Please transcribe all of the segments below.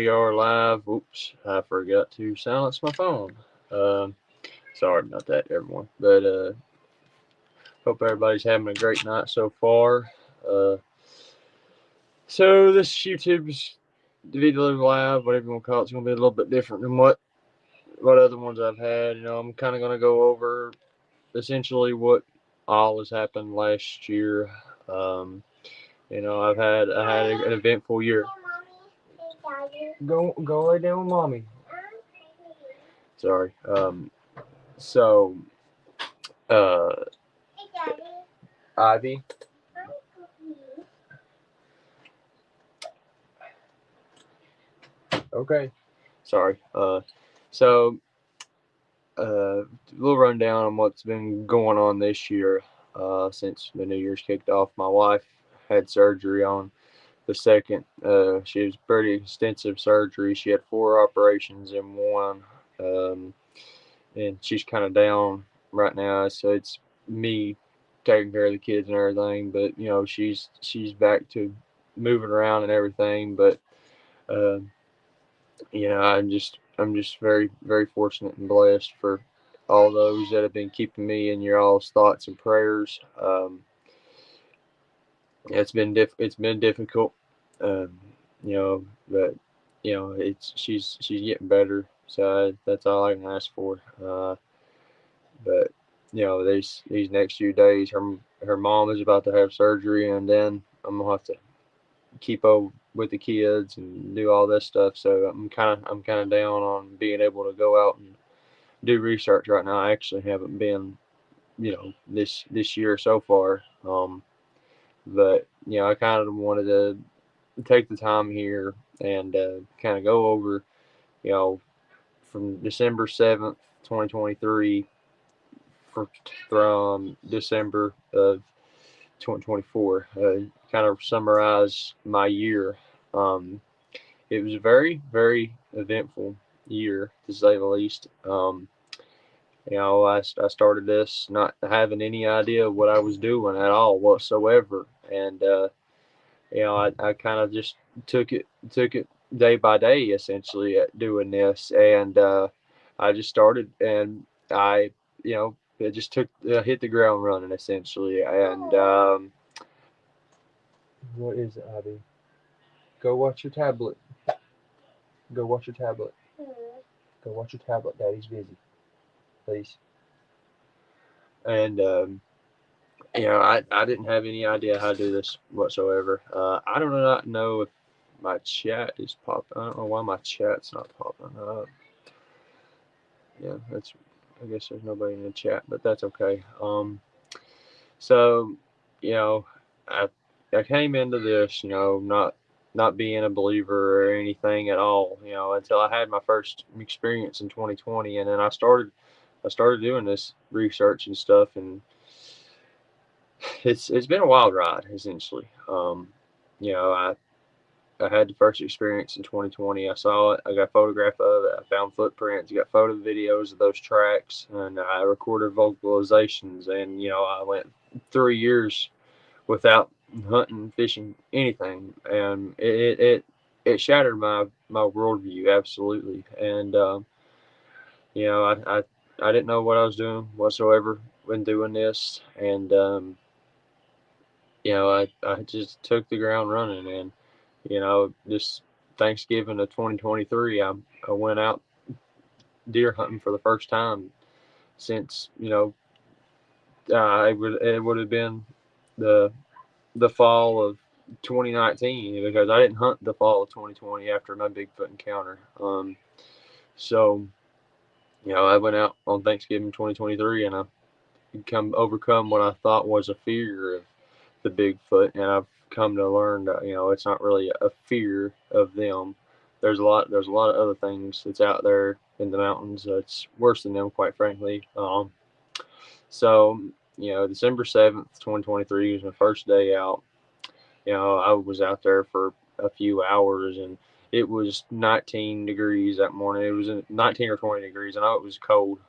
we are live. Oops, I forgot to silence my phone. Sorry about that, everyone. But hope everybody's having a great night so far. Uh, so this YouTube's video live, whatever you want to call it, it's gonna be a little bit different than what other ones I've had. I'm kind of gonna go over essentially what all has happened last year. Um, I had an eventful year. Go lay down with mommy. Sorry. So uh, Ivy. Okay. Sorry. So a little rundown on what's been going on this year. Since the New Year's kicked off, my wife had surgery on the second. She was pretty extensive surgery. She had four operations in one, um, and she's kind of down right now. So it's me taking care of the kids and everything. But she's back to moving around and everything. But uh, I'm just very very fortunate and blessed for all those that have been keeping me in your all's thoughts and prayers. It's been difficult, um, but it's she's getting better, so that's all I can ask for. But these next few days, her mom is about to have surgery, and then I'm gonna have to keep up with the kids and do all this stuff. So I'm kind of down on being able to go out and do research right now. I actually haven't been, this year so far. But I kind of wanted to take the time here and kind of go over, you know, from December 7th, 2023, for, from December of 2024. Kind of summarize my year. Um, it was a very, very eventful year, to say the least. I started this not having any idea what I was doing at all whatsoever, and I kind of just took it day by day, essentially, at doing this, and I just started, and I it just took hit the ground running, essentially, and what is it, Abby? Go watch your tablet. Go watch your tablet. Go watch your tablet. Daddy's busy. Please. And I didn't have any idea how to do this whatsoever. I do not know if my chat is popping. I don't know why my chat's not popping up. Yeah, that's. I guess there's nobody in the chat, but that's okay. So, you know, I I came into this, not being a believer or anything at all, until I had my first experience in 2020, and then I started doing this research and stuff, and it's been a wild ride, essentially. You know, I had the first experience in 2020. I saw it. I got a photograph of it. I found footprints. Got photo videos of those tracks, and I recorded vocalizations. And I went 3 years without hunting, fishing, anything, and it shattered my worldview, absolutely. And you know, I didn't know what I was doing whatsoever when doing this, and I just took the ground running, and this Thanksgiving of 2023, I went out deer hunting for the first time since it would have been the the fall of 2019, because I didn't hunt the fall of 2020 after my Bigfoot encounter. So I went out on Thanksgiving 2023, and I overcome what I thought was a fear of the Bigfoot, and I've come to learn that it's not really a fear of them. There's a lot of other things that's out there in the mountains that's worse than them, quite frankly. So December 7th, 2023 was my first day out. I was out there for a few hours, and it was 19 degrees that morning. It was 19 or 20 degrees. I know it was cold.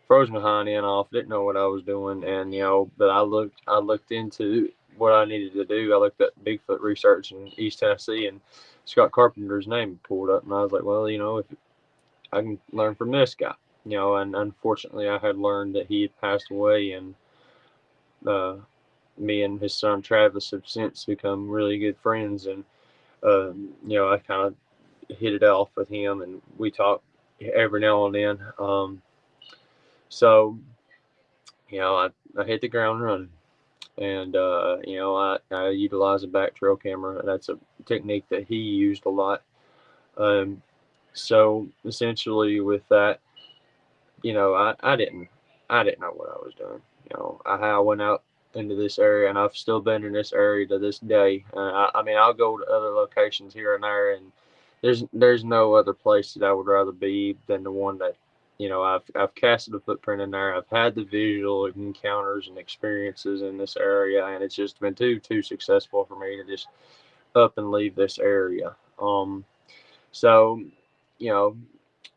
Froze my hind end off. Didn't know what I was doing, and but I looked into what I needed to do. I looked at Bigfoot research in East Tennessee, and Scott Carpenter's name pulled up, and I was like, well, you know, if I can learn from this guy, you know, and unfortunately, I had learned that he had passed away, and uh, me and his son Travis have since become really good friends, and you know, I kind of hit it off with him, and we talk every now and then. So you know, I hit the ground running, and you know, I utilize a back trail camera. That's a technique that he used a lot. Um, so essentially, with that, you know, I didn't know what I was doing. You know, I went out into this area, and I've still been in this area to this day. I mean, I'll go to other locations here and there, and there's no other place that I would rather be than the one that, you know, I've casted a footprint in there. I've had the visual encounters and experiences in this area, and it's just been too successful for me to just up and leave this area. So, you know,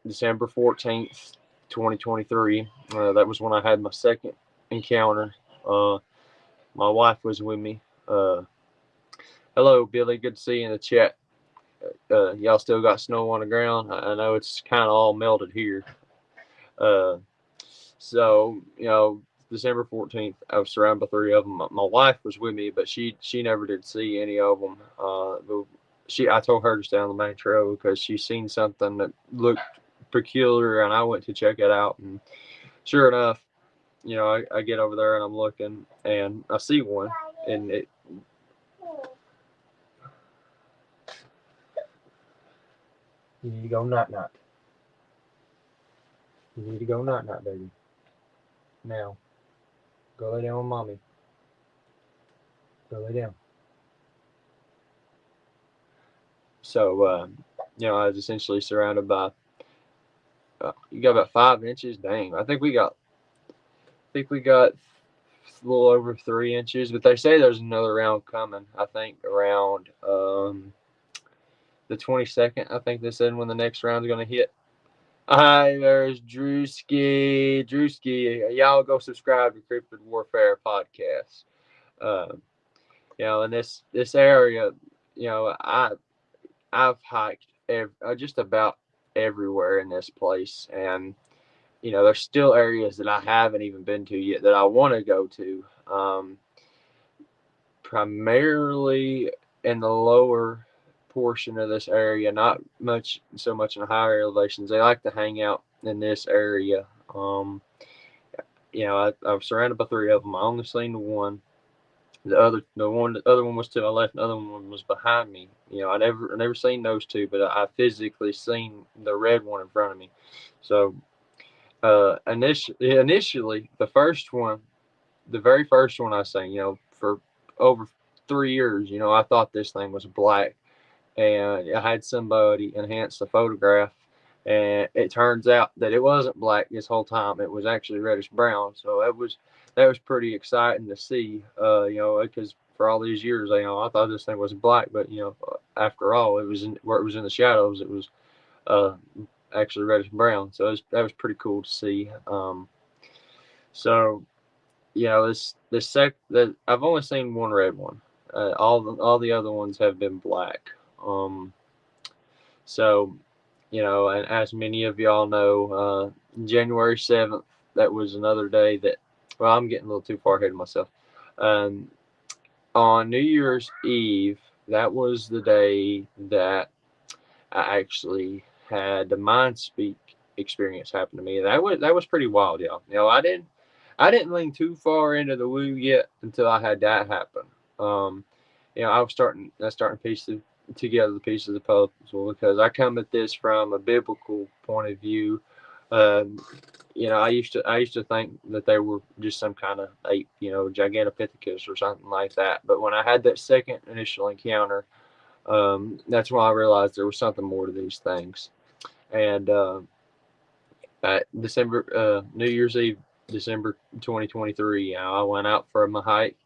December 14th, 2023. That was when I had my second encounter. Uh, my wife was with me. Hello, Billy. Good to see you in the chat. Y'all still got snow on the ground? I know it's kind of all melted here. Uh, so, you know, December 14th, I was surrounded by three of them. My wife was with me, but she never did see any of them. I told her to stay on the main trail because she seen something that looked peculiar, and I went to check it out, and sure enough, you know, I get over there and I'm looking and I see one, and it. You need to go not not. You need to go not not, baby. Now, go lay down with mommy. Go lay down. So, you know, I was essentially surrounded by. You got about 5 inches. Dang, I think we got a little over 3 inches, but they say there's another round coming. I think around the 22nd. I think they said when the next round's going to hit. Hi, there's Drewski. Drewski, y'all go subscribe to Cryptid Warfare podcast. Um, you know, in this area, you know, I've hiked just about everywhere in this place, and you know, there's still areas that I haven't even been to yet that I want to go to. Primarily in the lower portion of this area, not much so much in higher elevations. They like to hang out in this area. Um, you know, I was surrounded by three of them. I only seen the one. The other one was to my left, and the other one was behind me. You know, I never seen those two, but I physically seen the red one in front of me. So, initially, the very first one I seen, you know, for over 3 years, you know, I thought this thing was black, and I had somebody enhance the photograph, and it turns out that it wasn't black this whole time. It was actually reddish brown. So that was pretty exciting to see. You know, because for all these years, you know, I thought this thing was black, but you know, after all, where it was in the shadows, it was uh, actually reddish brown. So that was pretty cool to see. So you know, this sec that I've only seen one red one. All the other ones have been black. Um, so, you know, and as many of y'all know, January 7th, that was another day that. Well, I'm getting a little too far ahead of myself. Um, on New Year's Eve, that was the day that I actually had the mind speak experience happen to me. That was pretty wild, y'all. You know, I didn't lean too far into the woo yet until I had that happen. Um, you know, I starting to piece together the pieces of the puzzle because I come at this from a biblical point of view. Um, you know, I used to think that they were just some kind of ape, you know, Gigantopithecus or something like that. But when I had that second initial encounter, that's when I realized there was something more to these things. And at New Year's Eve, December 2023, you know, I went out for my hike,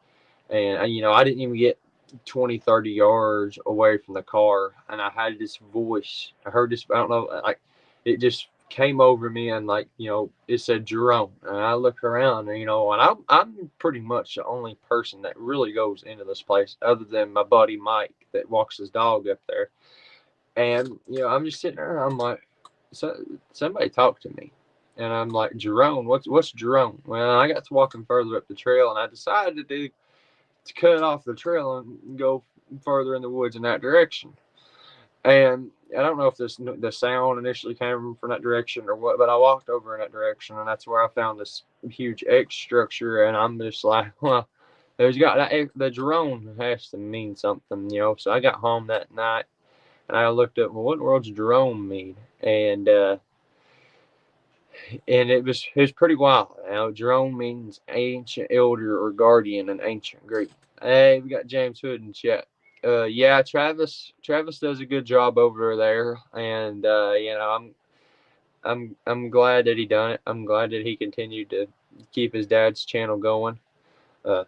and you know, I didn't even get 20, 30 yards away from the car, and I had this voice. I heard this. I don't know, like it just came over me, and like you know, it said Jerome, and I looked around, and you know, and I'm pretty much the only person that really goes into this place, other than my buddy Mike that walks his dog up there. And I'm just sitting there. I'm like, somebody talk to me. And I'm like, Jerome, what's Jerome? Well, I got to walking further up the trail, and I decided to cut off the trail and go further in the woods in that direction. And I don't know if the sound initially came from that direction or what, but I walked over in that direction, and that's where I found this huge X structure. And I'm just like, well, there's got the drone has to mean something. So I got home that night, and I looked up, well, what in the world's drone mean? And it was pretty wild. Drone means ancient elder or guardian in ancient Greek. Hey, we got James Hood in chat. Yeah, Travis does a good job over there, and I'm glad that he done it. I'm glad that he continued to keep his dad's channel going. Uh,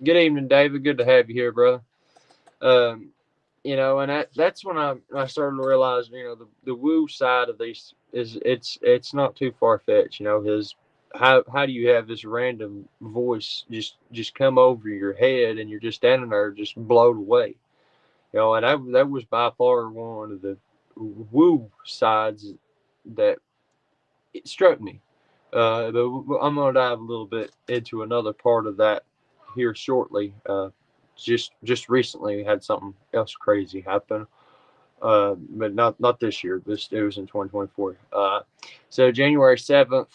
Good evening, David. Good to have you here, brother. Um, and that's when I started to realize, the woo side of these is it's not too far fetched. His how do you have this random voice just come over your head and you're just standing there just blown away. And that was by far one of the woo sides that it struck me. But I'm gonna dive a little bit into another part of that here shortly. Just recently we had something else crazy happen. But not this year. It was in 2024. So January 7th,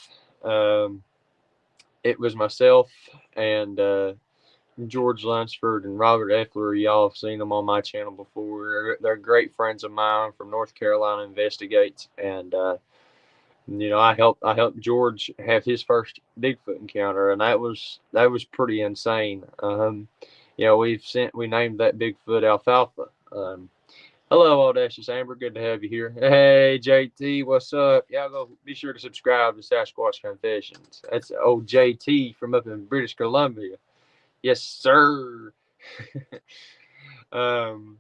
um, it was myself and George Lunsford and Robert Eckler. Y'all have seen them on my channel before. They're great friends of mine from North Carolina Investigates, and I helped George have his first Bigfoot encounter, and that was pretty insane. We named that Bigfoot Alfalfa. Hello, Audacious Amber. Good to have you here. Hey, JT, what's up? Y'all go be sure to subscribe to Sasquatch Confessions. That's old JT from up in British Columbia. Yes, sir. um,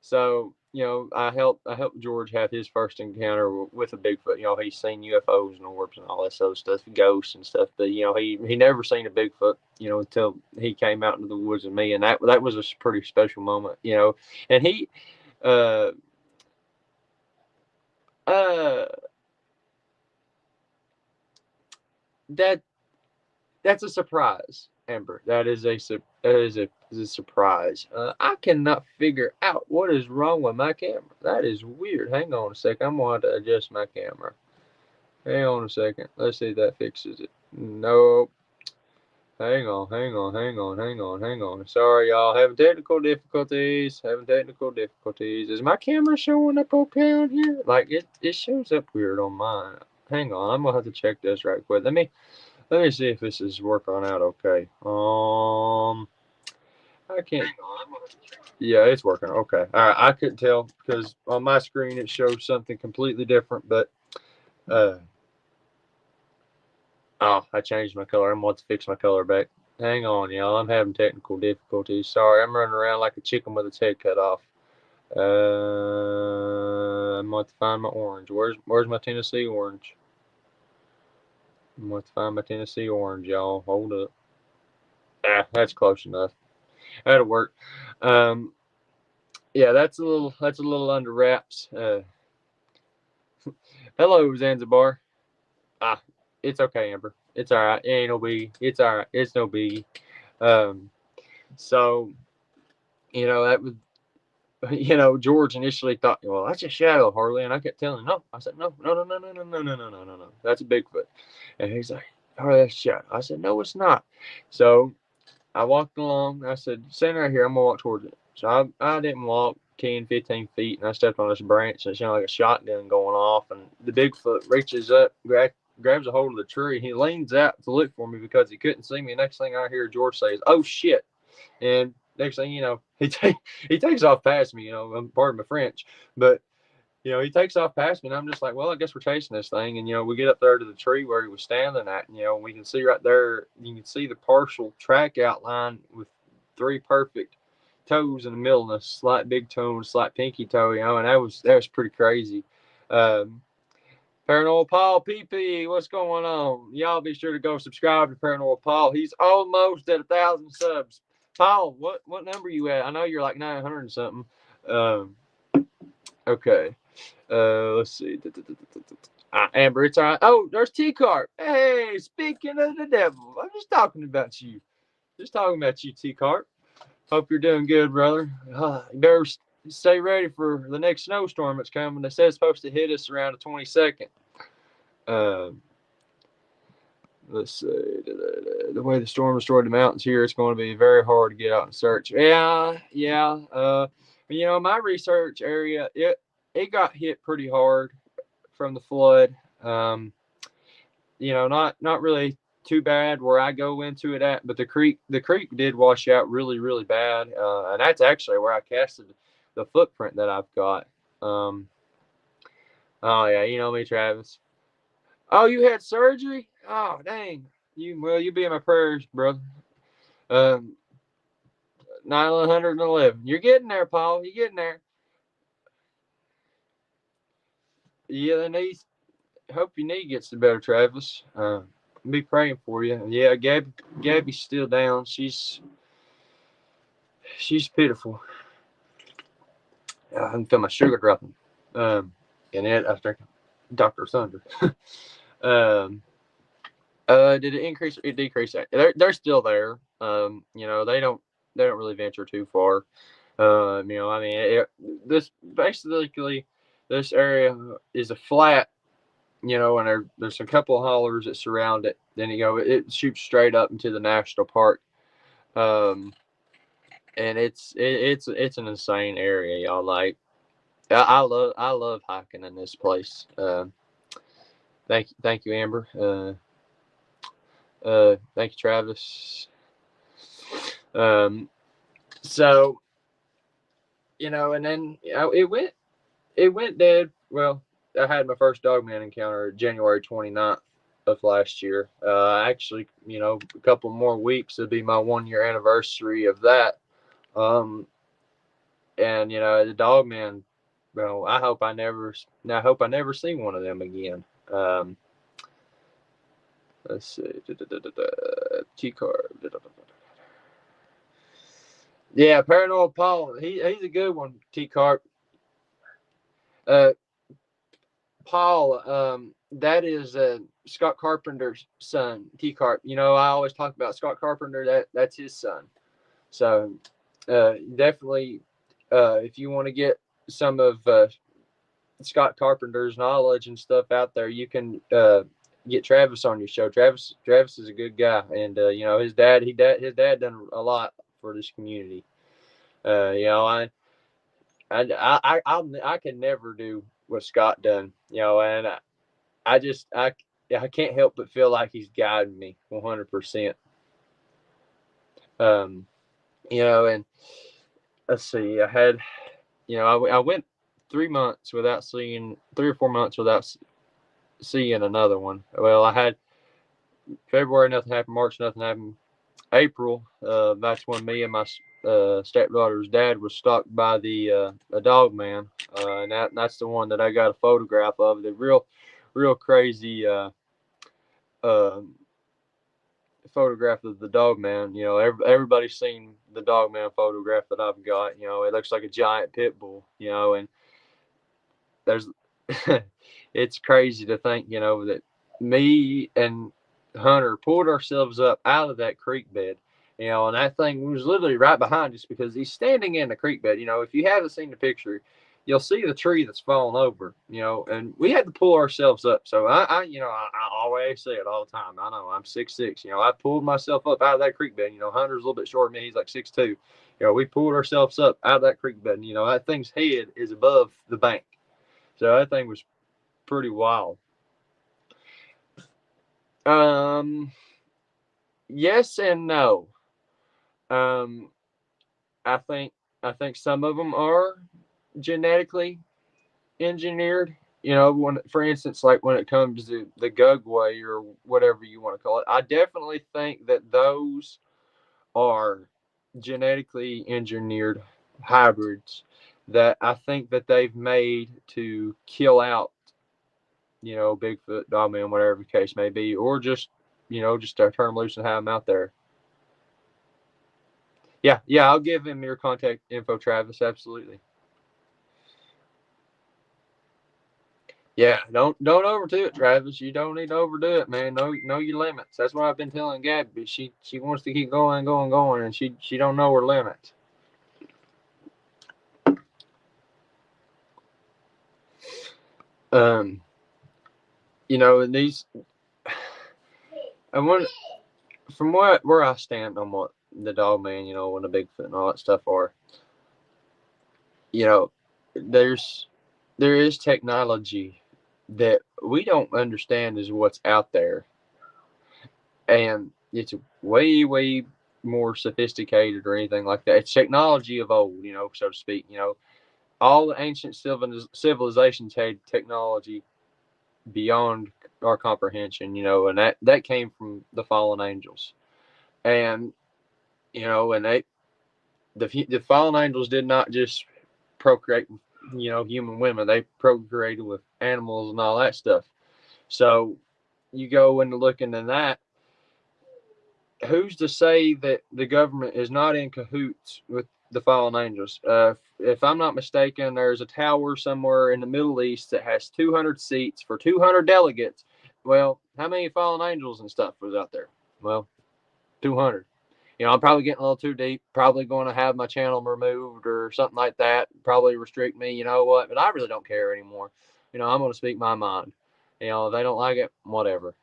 so I helped George have his first encounter with a Bigfoot. He's seen UFOs and orbs and all that sort of stuff, ghosts and stuff. But he never seen a Bigfoot. Until he came out into the woods with me, and that was a pretty special moment. And he uh uh that that's a surprise, Amber. That is a surprise. I cannot figure out what is wrong with my camera. That is weird. Hang on a second. I'm going to adjust my camera. Hang on a second. Let's see if that fixes it. Nope. Hang on. Sorry, y'all. Having technical difficulties. Is my camera showing up okay on here? Like it shows up weird on mine. Hang on. I'm gonna have to check this right quick. Let me see if this is working out okay. I can't. Yeah, it's working. Okay. All right. I couldn't tell because on my screen it shows something completely different. But uh, I changed my color. I'm going to fix my color back. Hang on, y'all. I'm having technical difficulties. Sorry, I'm running around like a chicken with its head cut off. I'm going to find my orange. Where's my Tennessee orange? I'm going to find my Tennessee orange, y'all. Hold up. That's close enough. That'll work. Um, yeah, that's a little under wraps. Hello, Zanzibar. Ah, it's okay, Amber. It's all right. It ain't no biggie. It's all right. It's no biggie. Um, so that was George initially thought, well, that's a shadow, Harley, and I kept telling him, no. I said, no, no, no, no, no, no, no, no, no, no, no, no. That's a Bigfoot, and he's like, Harley, that's a shadow. I said, no, it's not. So I walked along. I said, stand right here. I'm gonna walk towards it. So I didn't walk 10, 15 feet, and I stepped on this branch. And it sounded like a shotgun going off, and the Bigfoot reaches up, grabs a hold of the tree. He leans out to look for me because he couldn't see me. Next thing I hear George say is, "Oh shit!" And next thing you know, he takes off past me. Pardon my French, but he takes off past me, and I'm just like, well, I guess we're chasing this thing. And we get up there to the tree where he was standing at, and we can see right there, you can see the partial track outline with three perfect toes in the middle and a slight big toe and a slight pinky toe, and that was pretty crazy. Um, Paranormal Paul PP, what's going on? Y'all be sure to go subscribe to Paranormal Paul. He's almost at 1,000 subs. Paul, what number you at? I know you're like 900 and something. Okay. Let's see. Amber, it's all right. Oh, there's T-Carp. Hey, speaking of the devil, I'm just talking about you. Just talking about you, T-Carp. Hope you're doing good, brother. You better stay ready for the next snowstorm that's coming. They said it's supposed to hit us around the 22nd. Um, let's see. The way the storm destroyed the mountains here, it's going to be very hard to get out and search. Yeah, yeah. My research area, it got hit pretty hard from the flood. Not really too bad where I go into it at, but the creek did wash out really, really bad, and that's actually where I casted the footprint that I've got. Um, oh yeah, you know me, Travis. Oh, you had surgery? Oh dang, you be in my prayers, brother. Um, 911. You're getting there, Paul. You're getting there. Yeah, the knees. Hope your knee gets the better, Travis. Be praying for you. Yeah, Gabby's still down. She's pitiful. I can feel my sugar dropping. And then after Dr. Thunder. um, did it increase or decrease? They're still there. They don't really venture too far. I mean, this basically this area is a flat. And there's a couple of hollers that surround it. Then it shoots straight up into the national park. Um, and it's an insane area, y'all. Like I love hiking in this place. Thank you, Amber. Thank you, Travis. Um, so and then it went dead. Well, I had my first Dogman encounter January 29th of last year. Actually, a couple more weeks would be my 1 year anniversary of that. Um, and the Dogman. Well, I hope I never see one of them again. Um, let's see. T card. Yeah, Paranormal Paul. He's a good one. T Carp. Uh, Paul. That is Scott Carpenter's son. T Carp. I always talk about Scott Carpenter. That's his son. So, definitely, if you want to get some of Scott Carpenter's knowledge and stuff out there, you can get Travis on your show. Travis is a good guy, and his dad done a lot for this community. I can never do what Scott done. And I can't help but feel like he's guiding me 100%. Um, and let's see, I went 3 months without seeing 3 or 4 months without seeing another one. Well, I had February, nothing happened. March, nothing happened. April, that's when me and my stepdaughter's dad was stalked by the a dog man, and that's the one that I got a photograph of. The real crazy uh, photograph of the dog man. Everybody's seen the dog man photograph that I've got. It looks like a giant pit bull. And there's it's crazy to think, that me and Hunter pulled ourselves up out of that creek bed, and that thing was literally right behind us because he's standing in the creek bed. If you haven't seen the picture, you'll see the tree that's fallen over, and we had to pull ourselves up. So I always say it all the time. I know I'm 6'6". I pulled myself up out of that creek bed. Hunter's a little bit shorter than me. He's like 6'2". We pulled ourselves up out of that creek bed. And, that thing's head is above the bank. So that thing was pretty wild. Yes and no. Um, I think some of them are genetically engineered. For instance, like when it comes to the Gugway or whatever you want to call it, I definitely think that those are genetically engineered hybrids that I think that they've made to kill out Bigfoot, Dogman, whatever the case may be, or just turn them loose and have them out there. Yeah, I'll give him your contact info, Travis. Absolutely. Yeah, don't overdo it, Travis. You don't need to overdo it, man. Know your limits. That's what I've been telling Gabby. She wants to keep going, going, going, and she don't know her limits. Um, and these, I want from where I stand on what the Dogman, and the Bigfoot and all that stuff are. You know, there's there is technology that we don't understand is what's out there, and it's way more sophisticated or anything like that. It's technology of old, so to speak. All the ancient civilizations had technology beyond our comprehension, and that came from the fallen angels. And and the fallen angels did not just procreate with human women. They procreated with animals and all that stuff. So you go into looking at that, who's to say that the government is not in cahoots with the fallen angels? If I'm not mistaken, there's a tower somewhere in the Middle East that has 200 seats for 200 delegates. Well, how many fallen angels and stuff was out there? Well, 200. I'm probably getting a little too deep. Probably going to have my channel removed or something like that. Probably restrict me. You know what? But I really don't care anymore. I'm going to speak my mind. If they don't like it, whatever.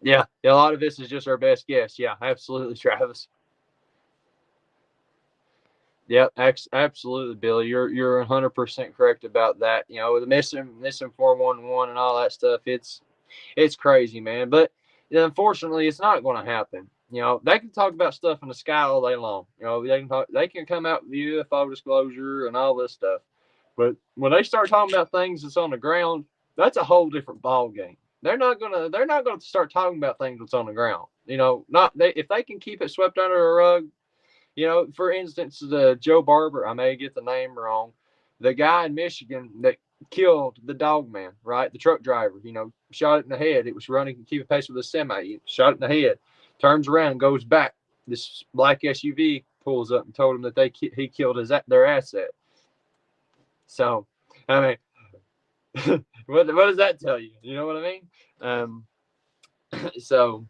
Yeah, a lot of this is just our best guess. Yeah, absolutely, Travis. Yep, absolutely, Billy. You're 100% correct about that. The missing 411 and all that stuff. It's crazy, man. But unfortunately, it's not going to happen. They can talk about stuff in the sky all day long. They can come out with UFO disclosure and all this stuff. But when they start talking about things that's on the ground, that's a whole different ball game. They're not gonna start talking about things that's on the ground. Not they if they can keep it swept under the rug. For instance, the Joe Barber, I may get the name wrong, the guy in Michigan that killed the Dogman, right? The truck driver, shot it in the head. It was running, keeping pace with a semi. Shot it in the head, turns around, goes back. This black SUV pulls up and told him that he killed their asset. So, I mean, what does that tell you? You know what I mean? So,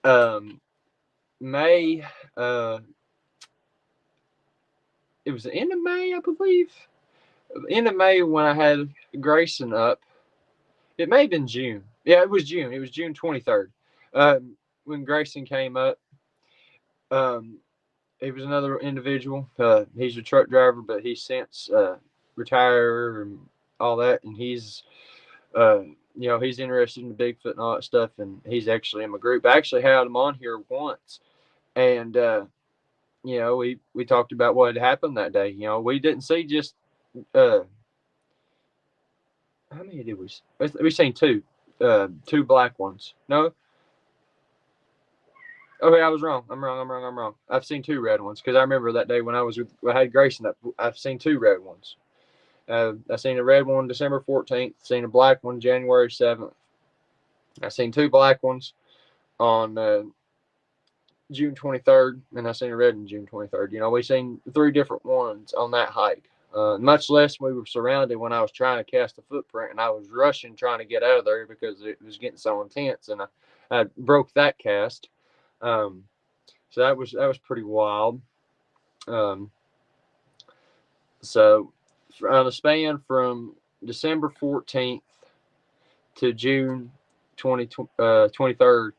um, May, it was the end of May, I believe. End of May when I had Grayson up. It may have been June. Yeah, it was June. It was June 23rd. When Grayson came up. He was another individual. He's a truck driver, but he's since retired and all that. And uh, he's interested in the Bigfoot and all that stuff. And he's actually in my group. I actually had him on here once. And, we talked about what had happened that day. We didn't see just how many did we? We seen two black ones. No, okay, I was wrong. I'm wrong. I've seen two red ones because I remember that day when I had Grayson up. I've seen two red ones. I seen a red one December 14th. Seen a black one January 7th. I seen two black ones on June 23rd, and I seen a red one June 23rd. We seen three different ones on that hike. Much less we were surrounded when I was trying to cast a footprint, and I was rushing trying to get out of there because it was getting so intense, and I broke that cast. Um, so that was pretty wild. Um, so on a span from December 14th to June 23rd,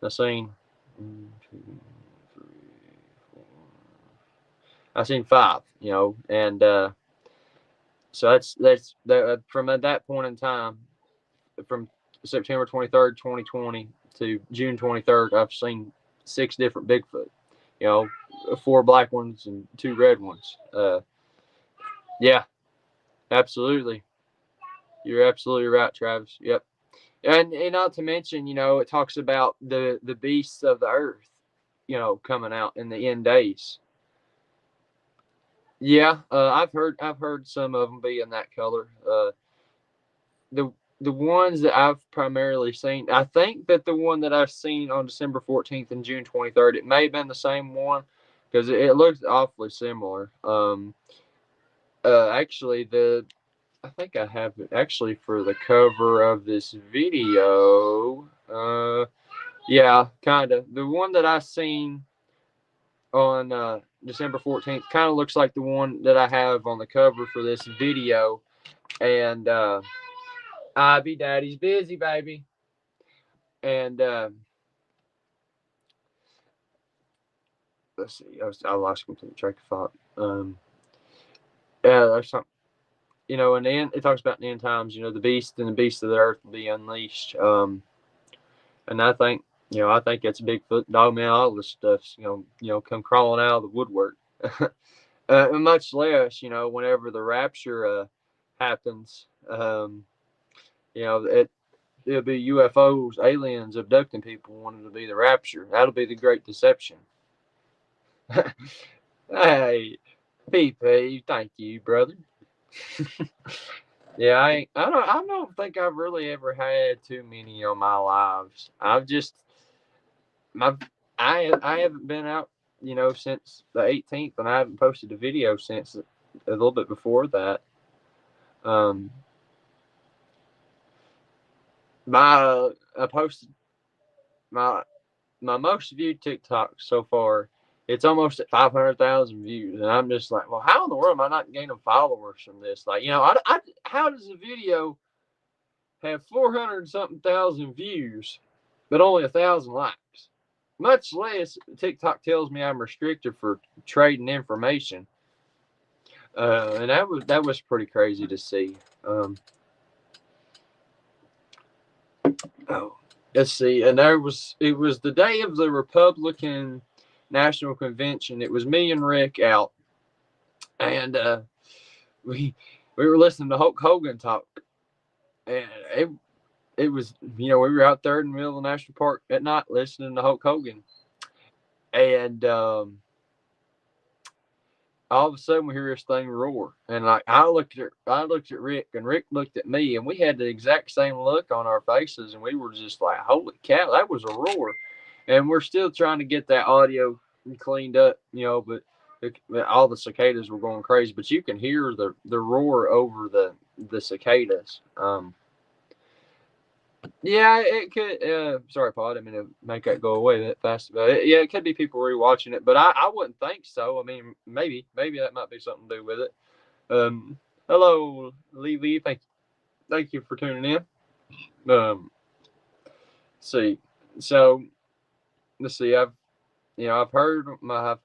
I seen 5. And so that's that from that point in time, from September 23rd, 2020 to June 23rd, I've seen 6 different Bigfoot. 4 black ones and 2 red ones. Yeah, absolutely. You're absolutely right, Travis. Yep. And not to mention, it talks about the beasts of the earth, coming out in the end days. Yeah, I've heard some of them be in that color. The the ones that I've primarily seen, I think that the one that I've seen on December 14th and June 23rd, it may have been the same one because it looks awfully similar. Actually, I think I have it actually for the cover of this video. Yeah, kind of. The one that I seen on December 14th kind of looks like the one that I have on the cover for this video. And Ivy, Daddy's busy, baby. And let's see, I lost complete track of thought. Yeah, there's something. And then it talks about the end times. The beast and the beast of the earth will be unleashed. And I think it's Bigfoot, Dogman, all this stuff's come crawling out of the woodwork. Much less, whenever the rapture happens. It'll be UFOs, aliens abducting people wanting to be the rapture. That'll be the great deception. Hey, PP, thank you, brother. Yeah, I don't think I've really ever had too many on my lives. I've just my I haven't been out, since the 18th, and I haven't posted a video since a little bit before that. Um, I posted my most viewed TikTok so far. It's almost at 500,000 views, and I'm just like, well, how in the world am I not gaining followers from this? Like, how does a video have 400 something thousand views, but only 1,000 likes? Much less TikTok tells me I'm restricted for trading information, and that was pretty crazy to see. Oh, let's see, and it was the day of the Republican National Convention. It was me and Rick out, and we were listening to Hulk Hogan talk, and it was we were out there in the middle of the national park at night listening to Hulk Hogan, and all of a sudden we hear this thing roar, and like I looked at Rick, and Rick looked at me, and we had the exact same look on our faces, and we were just like, "Holy cow, that was a roar!" And we're still trying to get that audio cleaned up, but all the cicadas were going crazy. But you can hear the roar over the cicadas. Yeah, it could. Sorry, Paul, I didn't mean to make that go away that fast. But yeah, it could be people rewatching it, but I wouldn't think so. I mean, maybe that might be something to do with it. Hello, Lee. Thank you for tuning in. See, so let's see. I've heard. I've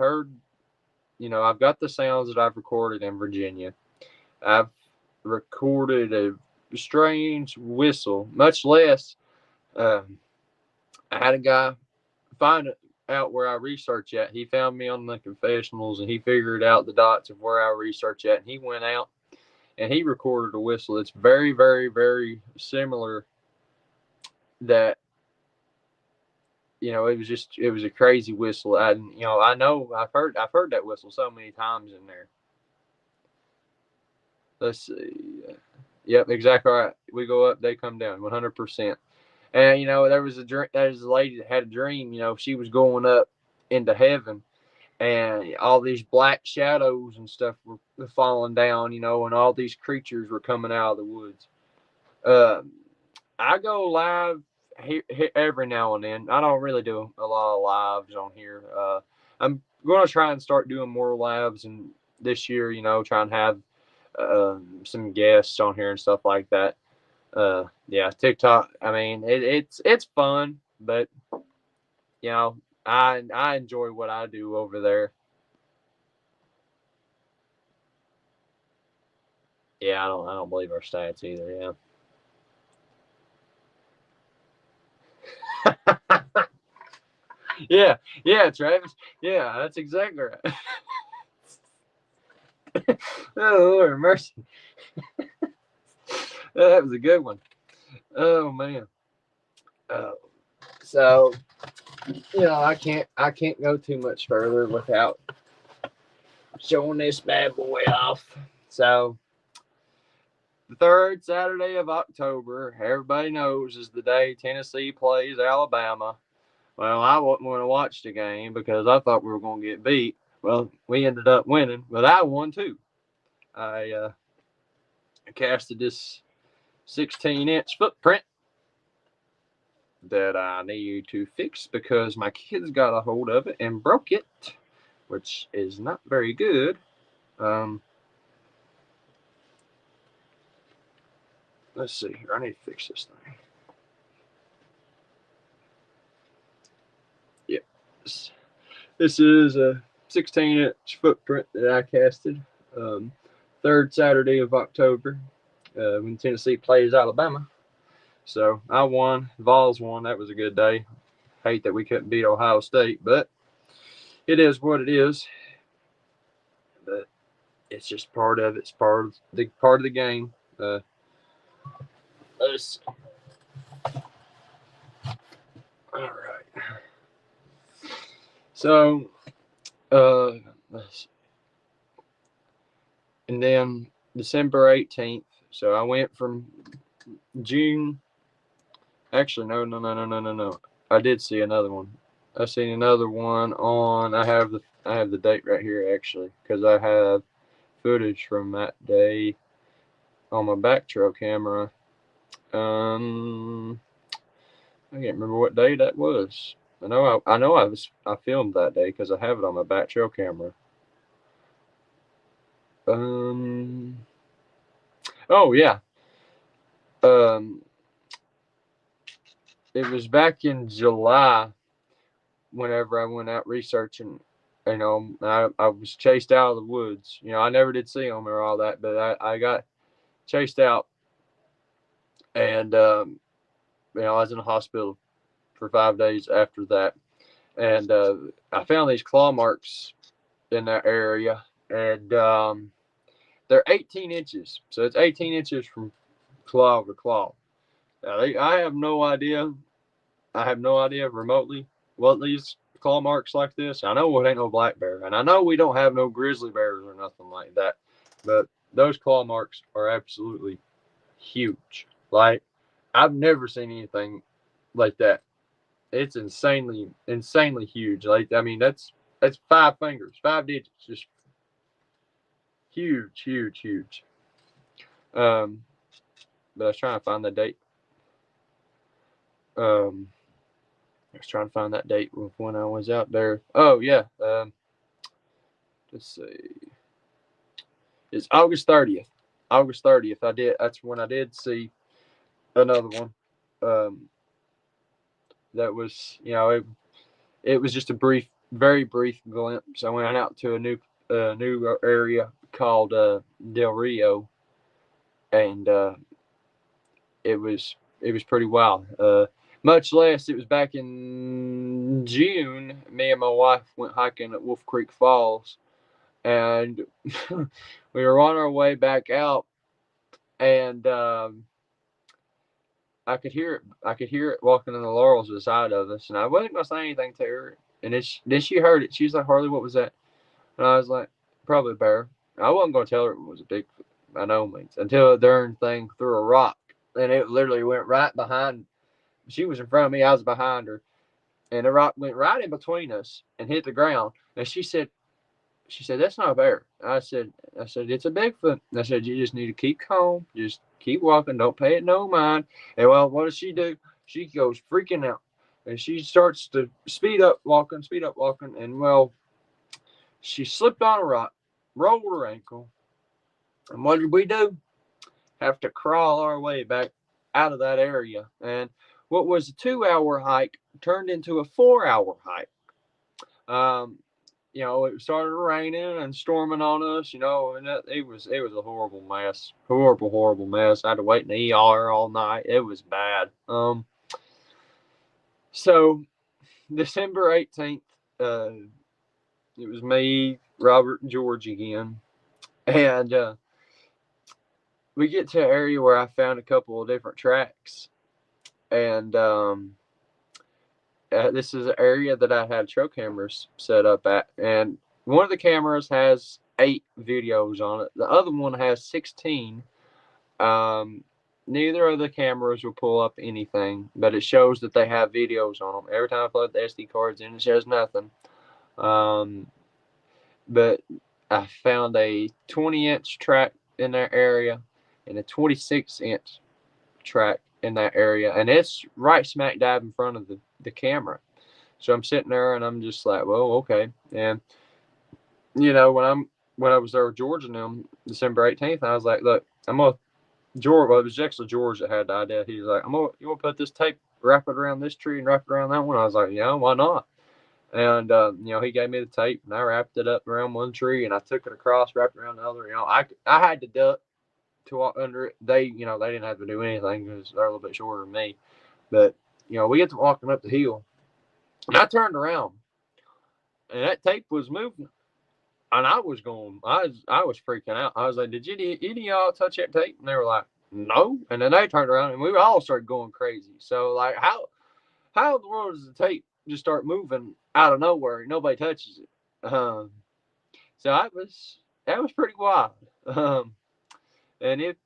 got the sounds that I've recorded in Virginia. I've recorded a strange whistle, much less. Um, I had a guy find out where I research at. He found me on the confessionals, and he figured out the dots of where I research at. And he went out and he recorded a whistle. It's very, very, very similar. That it was a crazy whistle. I know I've heard that whistle so many times in there. Let's see. Yep, exactly right. We go up, they come down, 100%. And there was a lady that had a dream. She was going up into heaven, and all these black shadows and stuff were falling down. And all these creatures were coming out of the woods. I go live here every now and then. I don't really do a lot of lives on here. I'm going to try and start doing more lives and this year. Try and have some guests on here and stuff like that. Yeah, TikTok. I mean, it's fun, but I enjoy what I do over there. Yeah, I don't believe our stats either. Yeah. Yeah, Travis. Yeah, that's exactly right. Oh Lord mercy. That was a good one. Oh man. Oh, so I can't go too much further without showing this bad boy off. So the third Saturday of October, everybody knows, is the day Tennessee plays Alabama. Well, I wasn't going to watch the game because I thought we were going to get beat. Well, we ended up winning, but I won too. I casted this 16-inch footprint that I need to fix because my kids got a hold of it and broke it, which is not very good. Let's see here. I need to fix this thing. Yep. This is a 16-inch footprint that I casted. Third Saturday of October when Tennessee plays Alabama. So I won. Vols won. That was a good day. Hate that we couldn't beat Ohio State, but it is what it is. But it's just part of it. It's part of the game. Let's see. All right. So, let's see. And then December 18th. So I went from June. Actually, no. I did see another one. I seen another one on. I have the date right here actually because I have footage from that day on my back trail camera. I can't remember what day that was. I know I filmed that day because I have it on my back trail camera. Oh yeah. It was back in July whenever I went out researching. You know, I was chased out of the woods. You know, I never did see them or all that, but I got chased out, and you know, I was in the hospital for 5 days after that, and I found these claw marks in that area, and they're 18 inches, so it's 18 inches from claw to claw. Now, I have no idea. I have no idea remotely what these claw marks like this. I know it ain't no black bear, and I know we don't have no grizzly bears or nothing like that, but those claw marks are absolutely huge. Like, I've never seen anything like that. It's insanely huge. Like, I mean, that's 5 fingers, 5 digits, just huge. But I was trying to find the date. I was trying to find that date when I was out there. Oh yeah. Let's see. It's August 30th. August 30th. That's when I did see another one. That was, you know, it was just a very brief glimpse. I went out to a new area called Del Rio, and it was pretty wild. Much less, it was back in June. Me and my wife went hiking at Wolf Creek Falls, and we were on our way back out, and I could hear it. I could hear it walking in the laurels beside of us, and I wasn't gonna say anything to her. And then she heard it. She was like, "Harley, what was that?" And I was like, "Probably a bear." I wasn't gonna tell her it was a Bigfoot by no means until a darn thing threw a rock, and it literally went right behind. She was in front of me. I was behind her, and the rock went right in between us and hit the ground. And she said, "That's not a bear." I said, "It's a Bigfoot." I said, "You just need to keep calm. Just keep walking. Don't pay it no mind." And well, what does she do? She goes freaking out, and she starts to speed up walking, and well, she slipped on a rock, rolled her ankle, and what did we do? Have to crawl our way back out of that area. And what was a 2 hour hike turned into a 4 hour hike. Um, you know, it started raining and storming on us, you know, and it was a horrible mess. Horrible mess. I had to wait in the ER all night. It was bad. So December 18th, it was me, Robert, and George again. And we get to an area where I found a couple of different tracks. And this is an area that I had trail cameras set up at. And one of the cameras has 8 videos on it. The other one has 16. Neither of the cameras will pull up anything, but it shows that they have videos on them. Every time I plug the SD cards in, it shows nothing. But I found a 20-inch track in that area and a 26-inch track in that area, and it's right smack dab in front of the camera. So I'm sitting there and I'm just like, well, okay. And when I was there with George and them December 18th, I was like, look, I'm gonna George. Well, it was actually George that had the idea. He was like, you gonna put this tape, wrap it around this tree and wrap it around that one. I was like, yeah, why not? And he gave me the tape and I wrapped it up around one tree and I took it across, wrapped it around the other. I had to duck to walk under it. They didn't have to do anything because they're a little bit shorter than me. But we get to walking up the hill, and I turned around, and that tape was moving, and I was going, I was freaking out. I was like, "Did any of y'all touch that tape?" And they were like, "No." And then they turned around, and we all started going crazy. So like, how in the world does the tape just start moving out of nowhere? Nobody touches it. So that was pretty wild. And it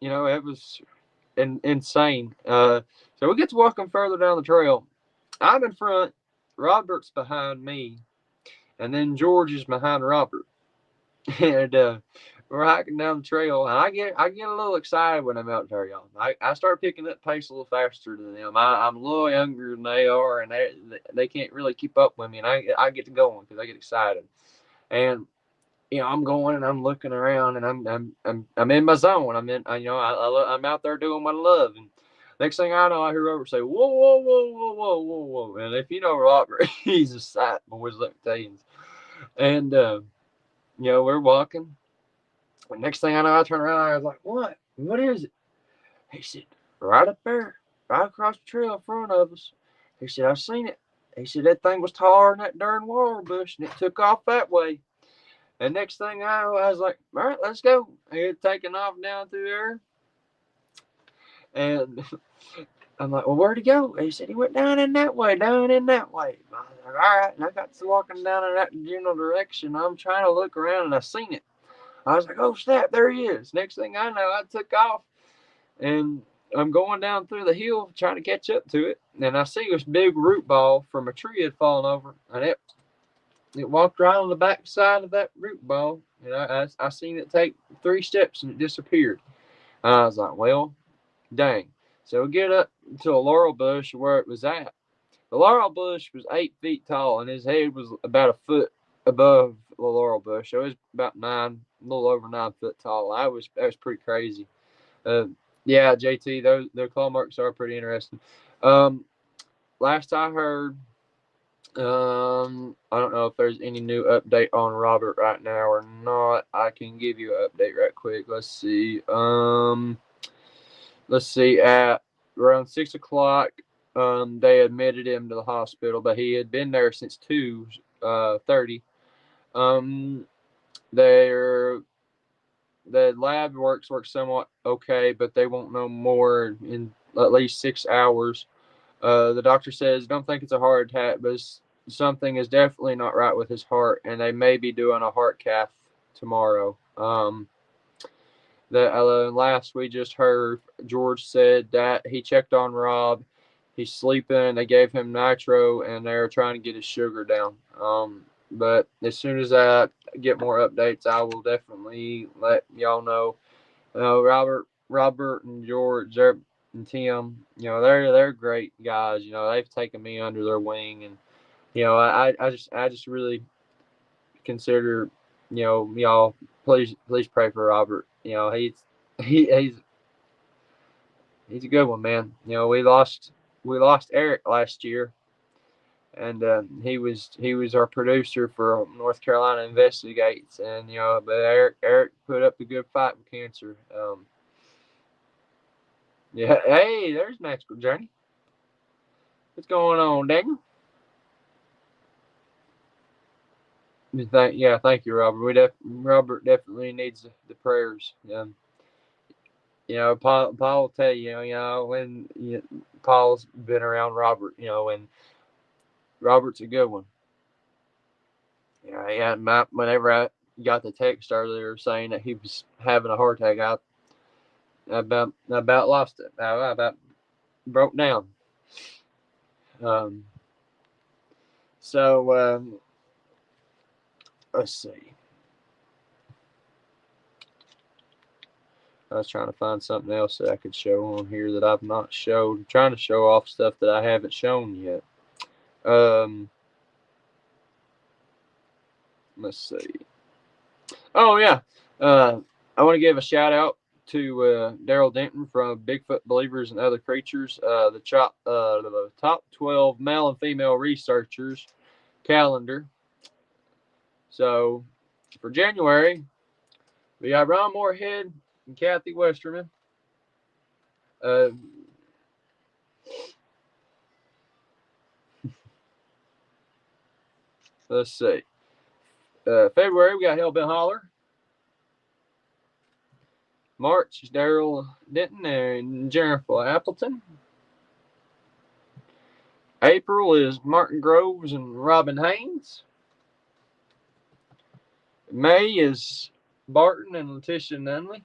was insane. So we get to walking further down the trail. I'm in front, Robert's behind me, and then George is behind Robert. And we're hiking down the trail, and I get a little excited when I'm out there, y'all. I start picking up pace a little faster than them. I'm a little younger than they are, and they can't really keep up with me. And I get to going because I get excited. And I'm going and I'm looking around and I'm in my zone. I'm out there doing what I love. And next thing I know, I hear Robert say, "Whoa, whoa, whoa, whoa, whoa, whoa, whoa!" And if you know Robert, he's a sight, boys. Let me tell you. And we're walking. And next thing I know, I turn around. I was like, "What? What is it?" He said, "Right up there, right across the trail in front of us." He said, "I've seen it." He said, "That thing was taller than that darn laurel bush, and it took off that way." And next thing I know, I was like, "All right, let's go." And it's taking off down through there. And I'm like, "Well, where'd he go?" He said, "He went down in that way, down in that way." I was like, "All right." And I got to walking down in that general direction. I'm trying to look around and I seen it. I was like, "Oh, snap, there he is." Next thing I know, I took off and I'm going down through the hill trying to catch up to it. And I see this big root ball from a tree had fallen over. And it walked right on the back side of that root ball. And I seen it take 3 steps and it disappeared. And I was like, well, dang. So we get up to a laurel bush where it was at. The laurel bush was 8 feet tall and his head was about a foot above the laurel bush. So it was about a little over 9 foot tall. That was pretty crazy. Uh, yeah, JT, their claw marks are pretty interesting. Last I heard, I don't know if there's any new update on Robert right now or not. I can give you an update right quick. Let's see. Let's see. At around 6 o'clock, they admitted him to the hospital, but he had been there since 2:30. Um, their the lab works somewhat okay, but they won't know more in at least 6 hours. The doctor says, "Don't think it's a heart attack, but something is definitely not right with his heart, and they may be doing a heart cath tomorrow." The last we just heard, George said that he checked on Rob. He's sleeping. They gave him nitro, and they're trying to get his sugar down. But as soon as I get more updates, I will definitely let y'all know. Robert and George, and Tim, they're great guys. They've taken me under their wing, and I just really consider, y'all please pray for Robert. He's he's a good one, man. We lost Eric last year, and he was our producer for North Carolina Investigates, and but Eric put up a good fight with cancer. Yeah, hey, there's Magical Journey. What's going on, Daniel? Thank you, Robert. Robert definitely needs the prayers. Paul will tell you, when Paul's been around Robert, and Robert's a good one. Whenever I got the text earlier saying that he was having a heart attack, I about lost it. I about broke down. Um, so let's see. I was trying to find something else that I could show on here that I've not showed. I'm trying to show off stuff that I haven't shown yet. Let's see. Oh yeah, I want to give a shout out to Daryl Denton from Bigfoot Believers and Other Creatures, the top 12 male and female researchers calendar. So for January, we got Ron Moorhead and Kathy Westerman. Let's see. February, we got Hellbent Holler. March is Daryl Denton and Jennifer Appleton. April is Martin Groves and Robin Haynes. May is Barton and Letitia Nunley.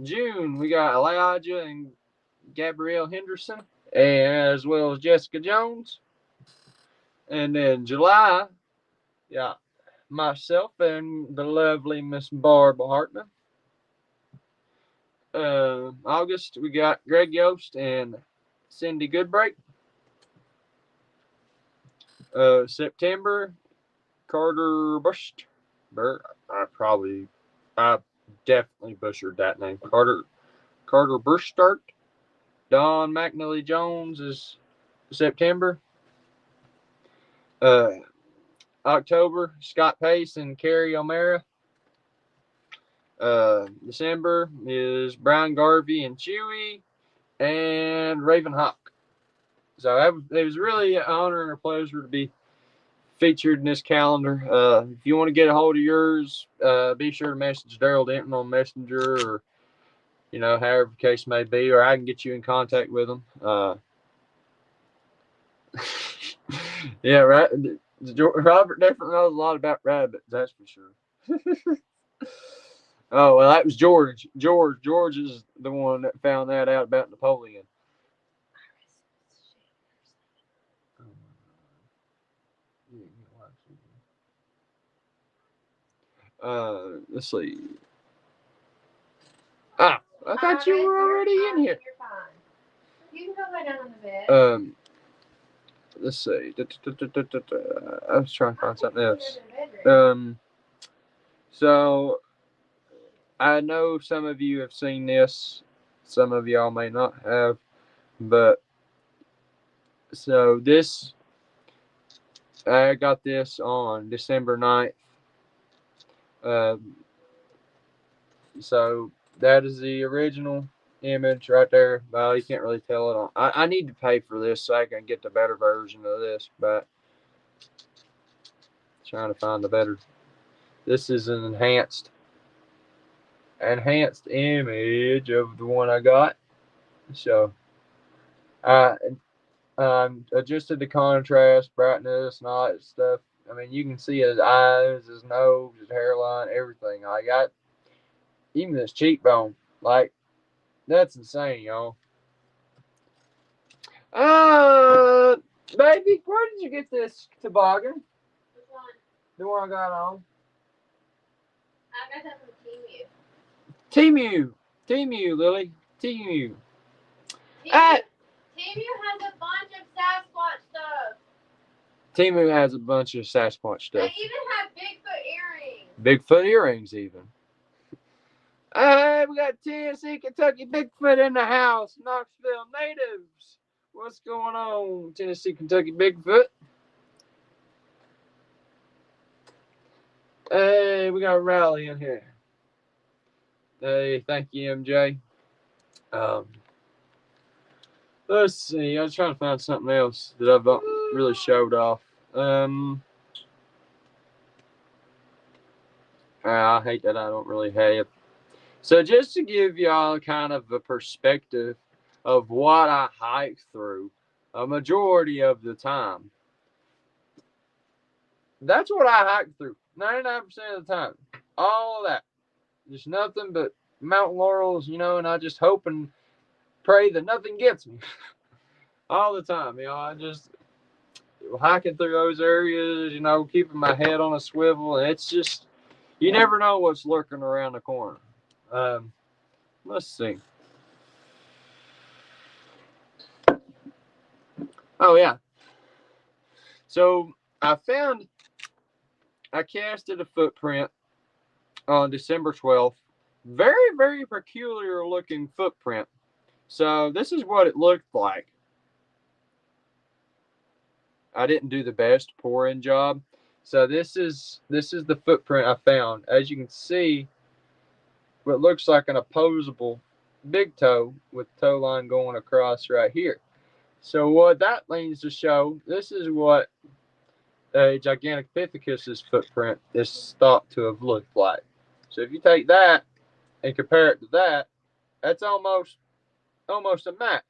June, we got Elijah and Gabrielle Henderson, as well as Jessica Jones. And then July, yeah, myself and the lovely Miss Barbara Hartman. August, we got Greg Yost and Cindy Goodbreak. September, Carter Bush. I definitely butchered that name. Carter Burstart. Don McNally Jones is September. October, Scott Pace and Carrie O'Mara. December is Brian Garvey and Chewy and Raven Hawk. So it was really an honor and a pleasure to be featured in this calendar. If you want to get a hold of yours, be sure to message Daryl Denton on Messenger, or however the case may be, or I can get you in contact with him. Yeah, right. Robert definitely knows a lot about rabbits, that's for sure. Oh, well, that was George. George is the one that found that out about Napoleon. Let's see. I thought you were already in here. You're fine. You can go lie down on the bed. Let's see. I was trying to find something else. So I know some of you have seen this. Some of y'all may not have, but so this, I got this on December 9th. So that is the original image right there. Well, you can't really tell it on. I need to pay for this so I can get the better version of this, but trying to find the better. This is an enhanced image of the one I got. So I adjusted the contrast, brightness, and all that stuff. I mean, you can see his eyes, his nose, his hairline, everything. I got even his cheekbone. Like, that's insane, y'all. Baby, where did you get this toboggan? Which one? The one I got on. I got that from Temu. Temu, Lily. Temu. Temu has a bunch of Sasquatch stuff. Temu has a bunch of Sasquatch stuff. They even have Bigfoot earrings. Bigfoot earrings, even. Hey, we got Tennessee, Kentucky Bigfoot in the house. Knoxville natives. What's going on, Tennessee, Kentucky Bigfoot? Hey, we got a rally in here. Hey, thank you, MJ. Let's see. I was trying to find something else that I've not really showed off. I hate that I don't really have. So just to give y'all kind of a perspective of what I hike through a majority of the time. That's what I hike through 99% of the time. All of that. Just nothing but mountain laurels, and I just hope and pray that nothing gets me. All the time, I just hiking through those areas, keeping my head on a swivel. And it's just, You never know what's lurking around the corner. Let's see. Oh yeah. So I casted a footprint on December 12th. Very, very peculiar looking footprint. So this is what it looked like. I didn't do the best pour-in job. So this is the footprint I found. As you can see, what looks like an opposable big toe with toe line going across right here. So what that means to show, this is what a Gigantopithecus's footprint is thought to have looked like. So if you take that and compare it to that, that's almost a match.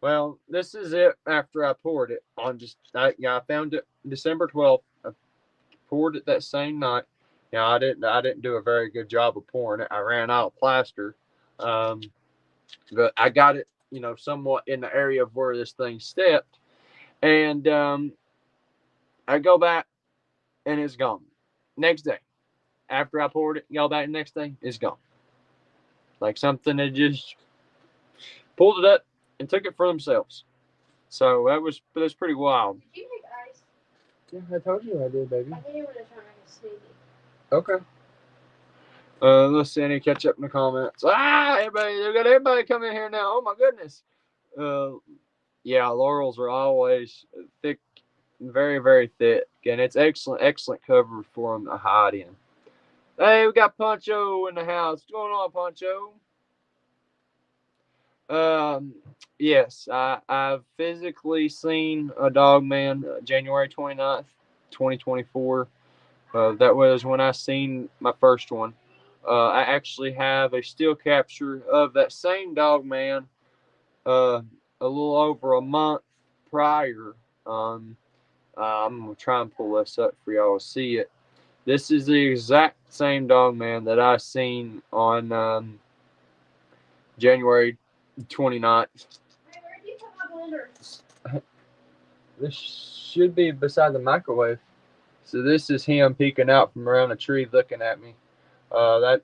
Well, this is it after I poured it on I found it December 12th. I poured it that same night. I didn't do a very good job of pouring it. I ran out of plaster. Um, but I got it, somewhat in the area of where this thing stepped. And I go back and it's gone. Next day, after I poured it, go back the next day, it's gone. Like something that just pulled it up and took it for themselves. So that was pretty wild. Did you make ice? Yeah, I told you I did, baby. I think you want to try to make a speedy. Okay. Let's see any catch up in the comments. Everybody, they got everybody come in here now. Oh my goodness. Yeah, laurels are always thick, very, very thick, and it's excellent cover for them to hide in. Hey, we got Poncho in the house. What's going on, Poncho? Yes, I've physically seen a Dogman January 29th, 2024. That was when I seen my first one. I actually have a still capture of that same Dogman a little over a month prior. I'm going to try and pull this up for y'all to see it. This is the exact same Dogman that I seen on January 29th. Hey, where did you put my blender? This should be beside the microwave. So this is him peeking out from around a tree looking at me. The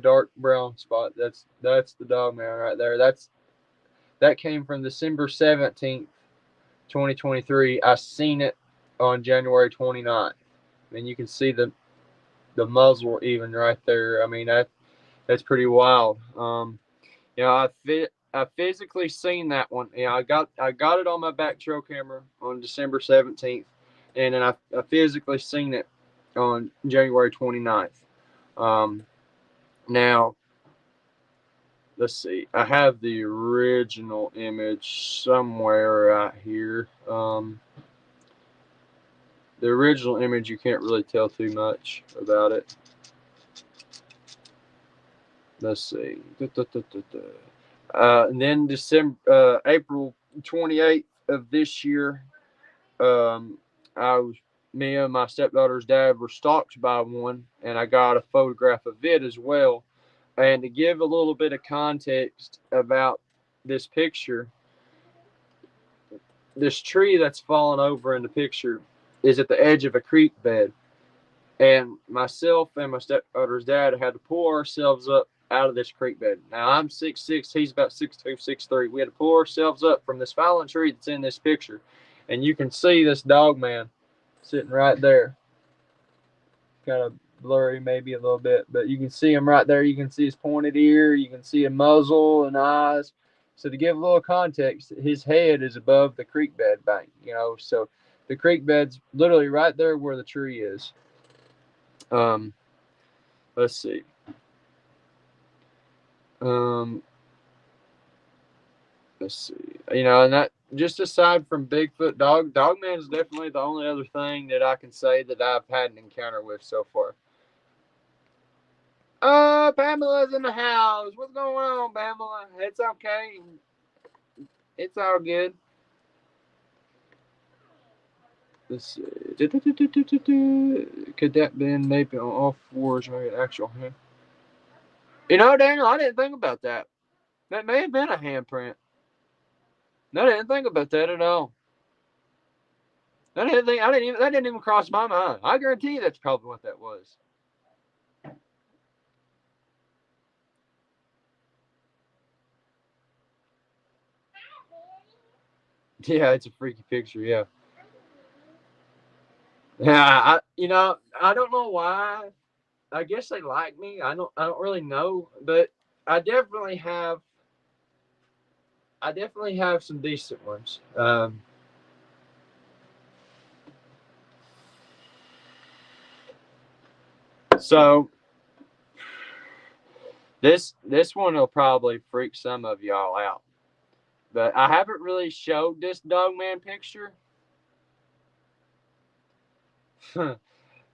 dark brown spot, that's the Dogman right there. That came from December 17th, 2023. I seen it on January 29th. And you can see the muzzle even right there. I mean that's pretty wild. I physically seen that one. I got it on my back trail camera on December 17th, and then I physically seen it on January 29th. Now let's see. I have the original image somewhere right here. The original image, you can't really tell too much about it. Let's see. And then April 28th of this year, me and my stepdaughter's dad were stalked by one, and I got a photograph of it as well. And to give a little bit of context about this picture, this tree that's fallen over in the picture is at the edge of a creek bed. And myself and my stepdaughter's dad had to pull ourselves up out of this creek bed. Now I'm 6'6", he's about 6'2", 6'3". We had to pull ourselves up from this fallen tree that's in this picture. And you can see this Dogman sitting right there. Kind of blurry maybe a little bit, but you can see him right there. You can see his pointed ear. You can see a muzzle and eyes. So to give a little context, his head is above the creek bed bank, so the creek bed's literally right there where the tree is. Let's see. Let's see. And that, just aside from Bigfoot, Dogman is definitely the only other thing that I can say that I've had an encounter with so far. Pamela's in the house. What's going on, Pamela? It's okay. It's all good. Let's see. Could that been maybe on all fours or an actual hand? Daniel, I didn't think about that. That may have been a handprint. I didn't think about that at all. That didn't even cross my mind. I guarantee you that's probably what that was. Yeah, it's a freaky picture. Yeah. Yeah, I don't know why. I guess they like me. I don't really know, but I definitely have I definitely have some decent ones. So this one will probably freak some of y'all out, but I haven't really showed this Dogman picture.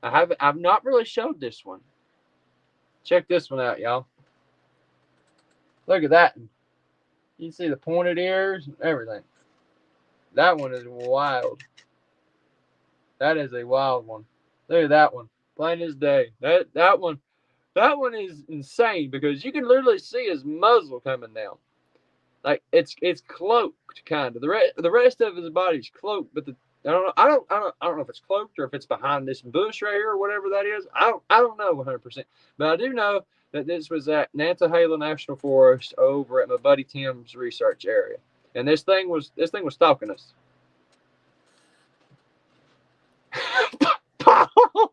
I've not really showed this one. Check this one out, y'all. Look at that. You can see the pointed ears and everything. That one is wild. That is a wild one. Look at that one. Plain as day. That one is insane because you can literally see his muzzle coming down. Like it's cloaked kind of. The rest of his body's cloaked, but I don't know if it's cloaked or if it's behind this bush right here or whatever that is. I don't know 100%, but I do know that this was at Nantahala National Forest over at my buddy Tim's research area, and this thing was stalking us. Paul,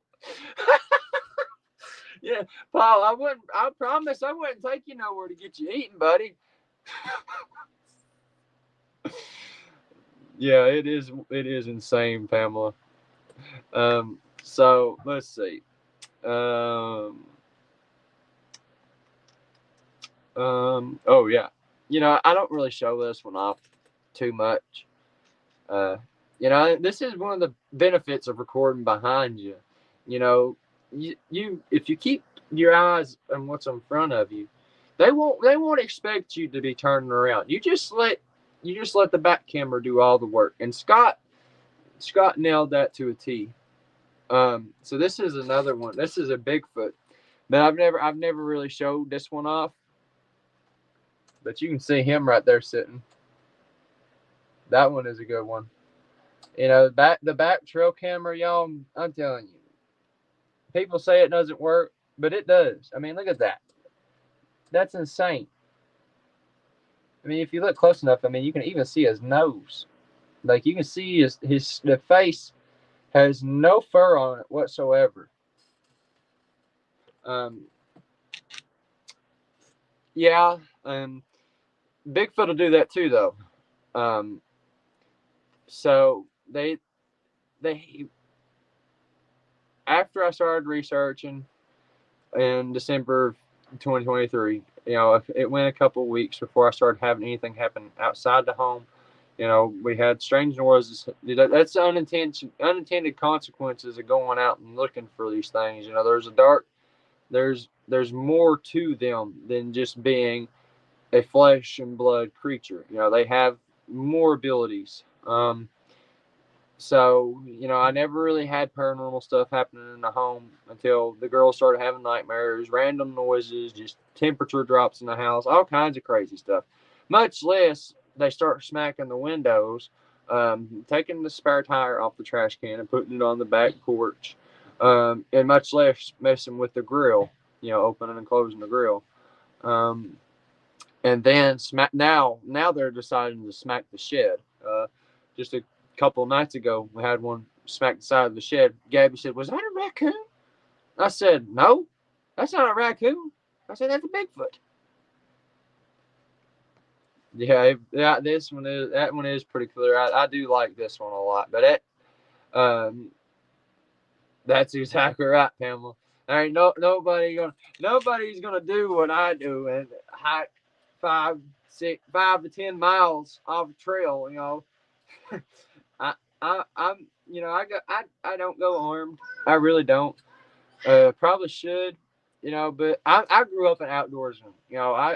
yeah, Paul, I wouldn't. I promise I wouldn't take you nowhere to get you eaten, buddy. Yeah, it is. It is insane, Pamela. So let's see. Um, oh yeah. I don't really show this one off too much. Uh, this is one of the benefits of recording behind you. You know, you if you keep your eyes on what's in front of you, they won't expect you to be turning around. You just let the back camera do all the work. And Scott nailed that to a T. So this is another one. This is a Bigfoot, but I've never really showed this one off. But you can see him right there sitting. That one is a good one. The back trail camera, y'all. I'm telling you, people say it doesn't work, but it does. I mean, look at that. That's insane. I mean, if you look close enough, I mean, you can even see his nose. Like you can see the face has no fur on it whatsoever. Um, yeah, Bigfoot will do that too, though. Um, so they after I started researching in December 2023, it went a couple of weeks before I started having anything happen outside the home. We had strange noises. That's the unintended consequences of going out and looking for these things. There's more to them than just being a flesh and blood creature. They have more abilities. So, I never really had paranormal stuff happening in the home until the girls started having nightmares, random noises, just temperature drops in the house, all kinds of crazy stuff. Much less they start smacking the windows, taking the spare tire off the trash can and putting it on the back porch, and much less messing with the grill, opening and closing the grill. Um, and then now they're deciding to smack the shed. Just a couple of nights ago, we had one smack the side of the shed. Gabby said, "Was that a raccoon?" I said, "No, that's not a raccoon." I said, "That's a Bigfoot." Yeah. That one is pretty clear. I do like this one a lot, but um, that's exactly right, Pamela. There ain't nobody's gonna do what I do and hike 5 to 10 miles off a trail. I I'm I don't go armed. I really don't. Probably should. But I grew up an outdoorsman.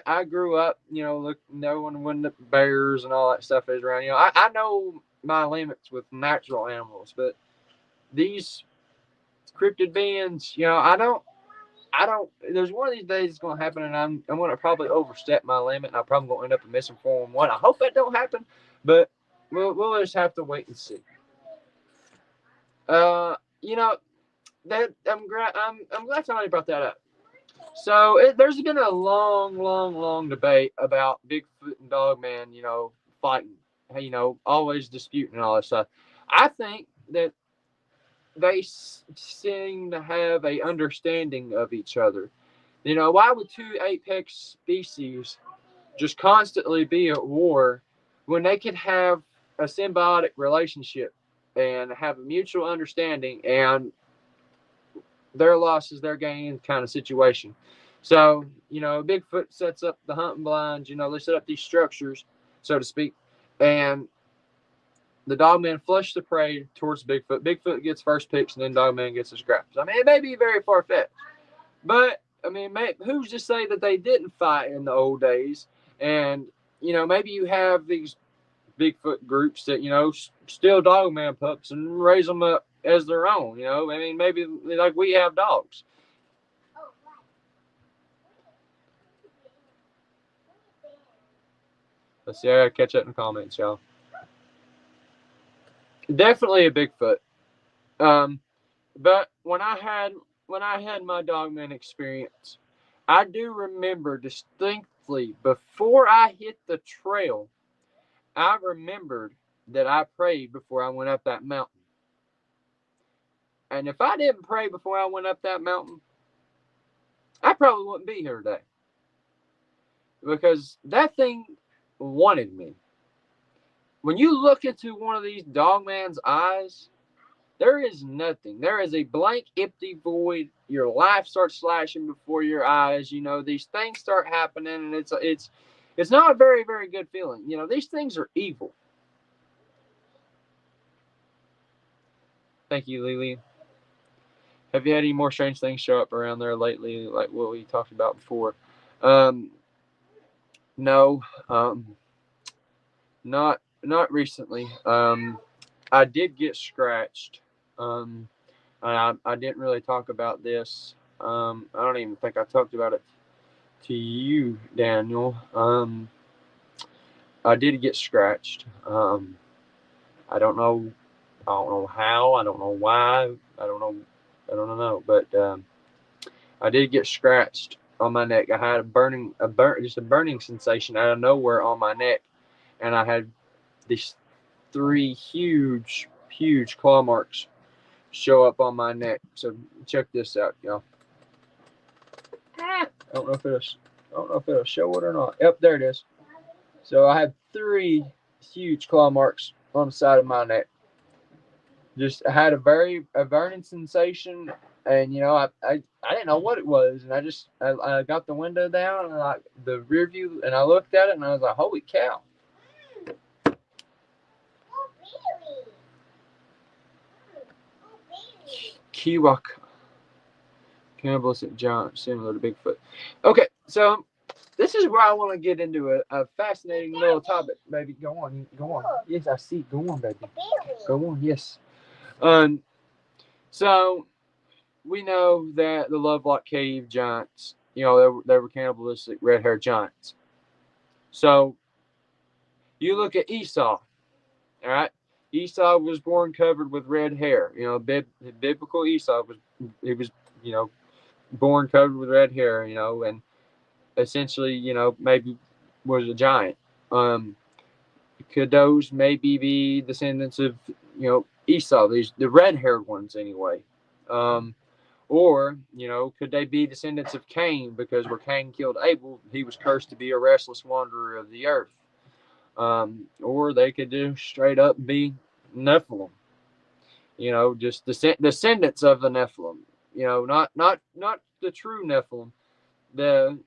I grew up, knowing when the bears and all that stuff is around. I know my limits with natural animals, but these cryptid beings, I don't. There's one of these days it's gonna happen, and I'm gonna probably overstep my limit, and I'm probably gonna end up in misinformed one. I hope that don't happen, but we'll just have to wait and see. You know that I'm glad somebody brought that up. So there's been a long, long, long debate about Bigfoot and Dogman, fighting. always disputing and all that stuff. I think that they seem to have a understanding of each other. Why would two apex species just constantly be at war when they could have a symbiotic relationship and have a mutual understanding, and their loss is their gain kind of situation? So, Bigfoot sets up the hunting blinds, they set up these structures, so to speak, and the Dogman flushed the prey towards Bigfoot. Bigfoot gets first picks, and then Dogman gets the scraps. I mean, it may be very far fetched, but I mean, who's to say that they didn't fight in the old days? And maybe you have these Bigfoot groups that steal Dogman pups and raise them up as their own. I mean, maybe like we have dogs. Let's see. I gotta catch up in the comments, y'all. Definitely a Bigfoot. But when I had my Dogman experience, I do remember distinctly before I hit the trail, I remembered that I prayed before I went up that mountain. And if I didn't pray before I went up that mountain, I probably wouldn't be here today. Because that thing wanted me. When you look into one of these Dogman's eyes, there is nothing. There is a blank, empty void. Your life starts slashing before your eyes. These things start happening, and it's not a very, very good feeling. These things are evil. Thank you, Lily. Have you had any more strange things show up around there lately, like what we talked about before? No, not recently. I did get scratched. I didn't really talk about this. I don't even think I talked about it to you, Daniel. I did get scratched. I don't know. I don't know how. I don't know why. I don't know. I don't know. But I did get scratched on my neck. I had just a burning sensation out of nowhere on my neck, and I had these three huge, huge claw marks show up on my neck. So check this out, y'all. I don't know if it'll show it or not. Yep, there it is. So I had three huge claw marks on the side of my neck. Just I had a burning sensation, and I didn't know what it was, and I got the window down and the rear view, and I looked at it, and I was like, holy cow. Kiwak. Cannibalistic giant, similar to Bigfoot. Okay, so this is where I want to get into a fascinating little topic. Baby, go on. Yes, I see. Go on, baby. Go on, yes. So we know that the Lovelock Cave giants, they were cannibalistic red-haired giants. So you look at Esau, all right? Esau was born covered with red hair. Biblical Esau was born covered with red hair, and essentially, maybe was a giant. Could those maybe be descendants of, Esau, the red-haired ones anyway? Or, could they be descendants of Cain, because where Cain killed Abel, he was cursed to be a restless wanderer of the earth. Or they could just straight up be Nephilim. Just descendants of the Nephilim. Not the true Nephilim, the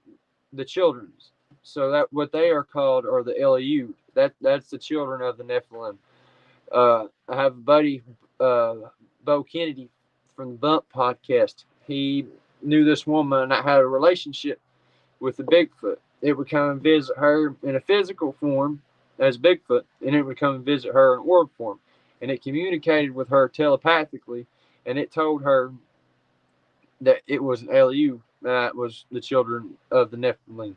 children's. So that what they are called are the Eliud. That's the children of the Nephilim. I have a buddy, Bo Kennedy from the Bump podcast. He knew this woman that had a relationship with the Bigfoot. It would come and visit her in a physical form as Bigfoot, and it would come and visit her in orb form. And it communicated with her telepathically, and it told her that it was an LU, that was the children of the Nephilim.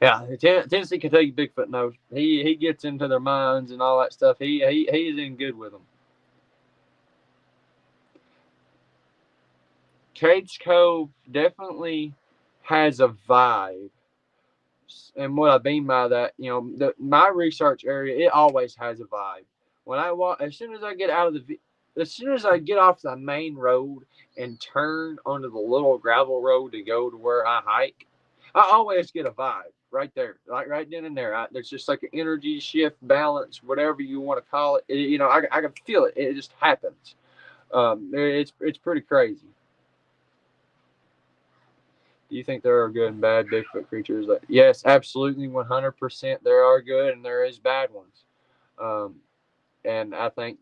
Yeah, Tennessee, Kentucky Bigfoot knows. He gets into their minds and all that stuff. He's in good with them. Cage Cove definitely has a vibe And what I mean by that, my research area, it always has a vibe. When I walk, as soon as I get out of as soon as I get off the main road and turn onto the little gravel road to go to where I hike, I always get a vibe right there, like right then and there. There's just like an energy shift, balance, whatever you want to call it. I can feel it. It just happens. It's pretty crazy. Do you think there are good and bad Bigfoot creatures? Yes, absolutely, 100%. There are good and there is bad ones. Um, and I think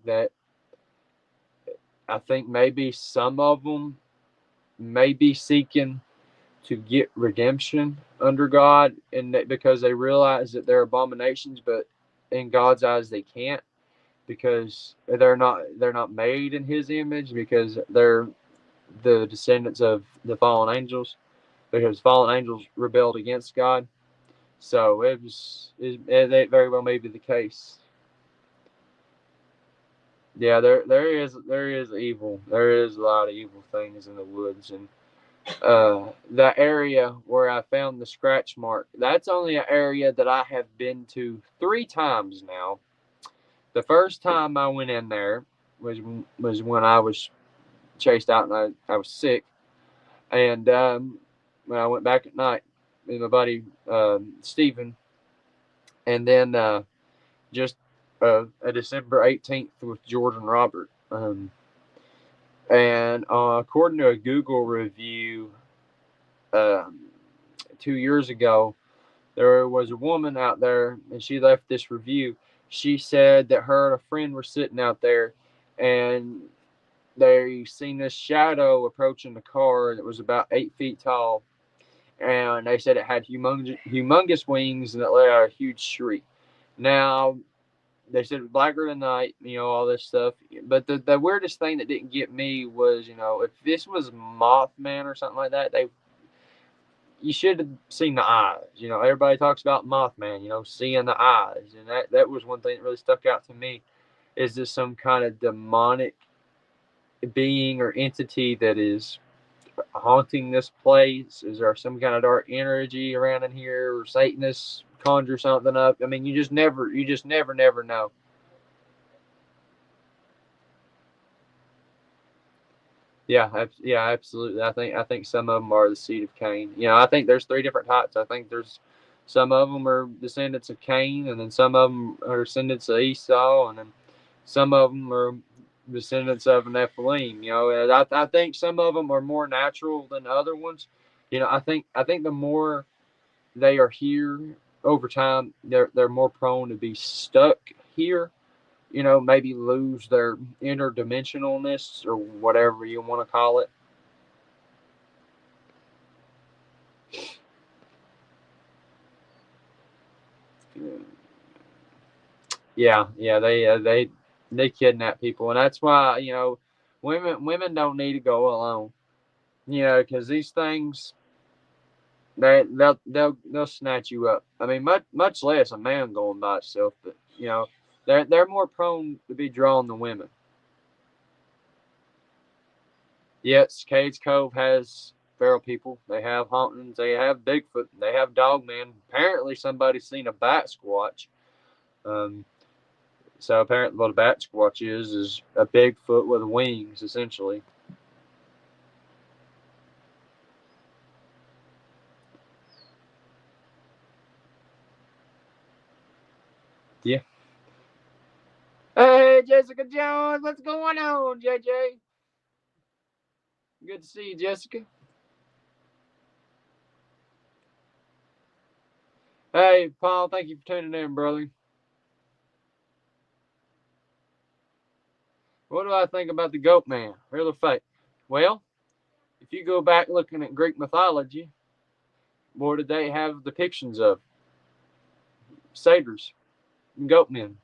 maybe some of them may be seeking to get redemption under God, and because they realize that they're abominations, but in God's eyes they can't, because they're not made in His image, because they're the descendants of the fallen angels, because fallen angels rebelled against God. So it very well may be the case. Yeah, there is evil. There is a lot of evil things in the woods, and that area where I found the scratch mark, that's only an area that I have been to 3 times now. The first time I went in there was when I was chased out and I was sick, and when I went back at night with my buddy Stephen, and then just a December 18th with Jordan Robert. And according to a Google review um, 2 years ago, there was a woman out there, and she left this review. She said that her and a friend were sitting out there, and they seen this shadow approaching the car that was about 8 feet tall, and they said it had humongous wings and it let out a huge shriek. Now, they said it was blacker than night, all this stuff. But the weirdest thing that didn't get me was, if this was Mothman or something like that, you should have seen the eyes. Everybody talks about Mothman, seeing the eyes, and that was one thing that really stuck out to me. Is this some kind of demonic being or entity that is haunting this place? Is there some kind of dark energy around in here, or Satanists conjure something up? I mean, you just never know. Yeah, absolutely. I think some of them are the seed of Cain. I think there's 3 different types. I think there's some of them are descendants of Cain, and then some of them are descendants of Esau, and then some of them are descendants of Nephilim. I think some of them are more natural than other ones. I think the more they are here over time, they're more prone to be stuck here. Maybe lose their interdimensionalness or whatever you want to call it. Yeah, they kidnap people, and that's why women don't need to go alone. Because these things they'll snatch you up. I mean, much less a man going by itself, but they're more prone to be drawn to women. Yes, Cades Cove has feral people. They have hauntings. They have Bigfoot. They have Dogman. Apparently, somebody's seen a bat squatch. Um, so apparently, what a bat squatch is a Bigfoot with wings, essentially. Yeah. Hey, Jessica Jones, what's going on, JJ? Good to see you, Jessica. Hey, Paul, thank you for tuning in, brother. What do I think about the Goat Man? Real or fake? Well, if you go back looking at Greek mythology, what did they have depictions of? Satyrs and goat men.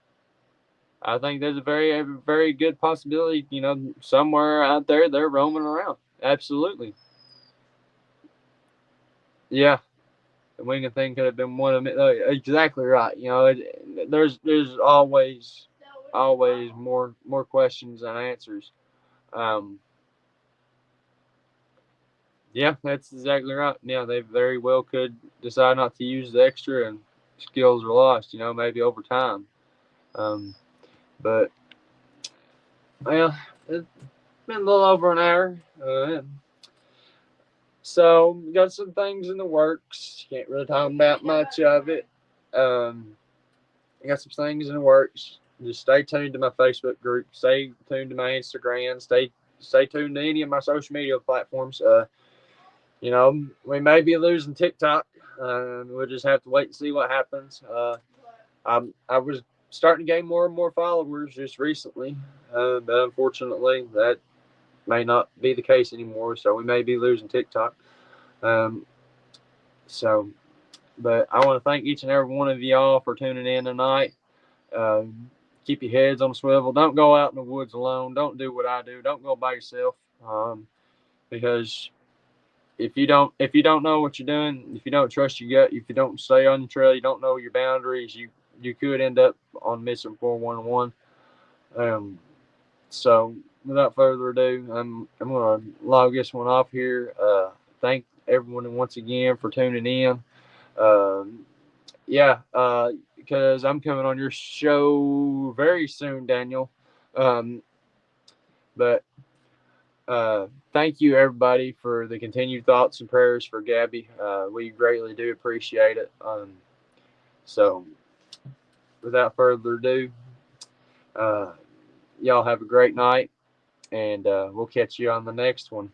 I think there's a very, very good possibility, somewhere out there they're roaming around. Absolutely. Yeah, the winged thing could have been one of them. Exactly right. There's always more questions than answers. Um, Yeah, that's exactly right. Yeah, they very well could decide not to use the extra, and skills are lost. Maybe over time. Um, but well, it's been a little over an hour. So we got some things in the works. Can't really talk about much of it. Um, I got some things in the works. Just stay tuned to my Facebook group. Stay tuned to my Instagram. Stay tuned to any of my social media platforms. We may be losing TikTok. We'll just have to wait and see what happens. I was starting to gain more and more followers just recently, but unfortunately, that may not be the case anymore. So we may be losing TikTok. Um, so, but I want to thank each and every one of y'all for tuning in tonight. Um, Keep your heads on a swivel. Don't go out in the woods alone. Don't do what I do. Don't go by yourself. Because if you don't know what you're doing, if you don't trust your gut, if you don't stay on the trail, you don't know your boundaries, you could end up on missing 411. Um, so without further ado, I'm gonna log this one off here. Thank everyone once again for tuning in. Um, yeah, because I'm coming on your show very soon, Daniel. Um, but thank you, everybody, for the continued thoughts and prayers for Gabby. We greatly do appreciate it. So, without further ado, uh, y'all have a great night, and we'll catch you on the next one.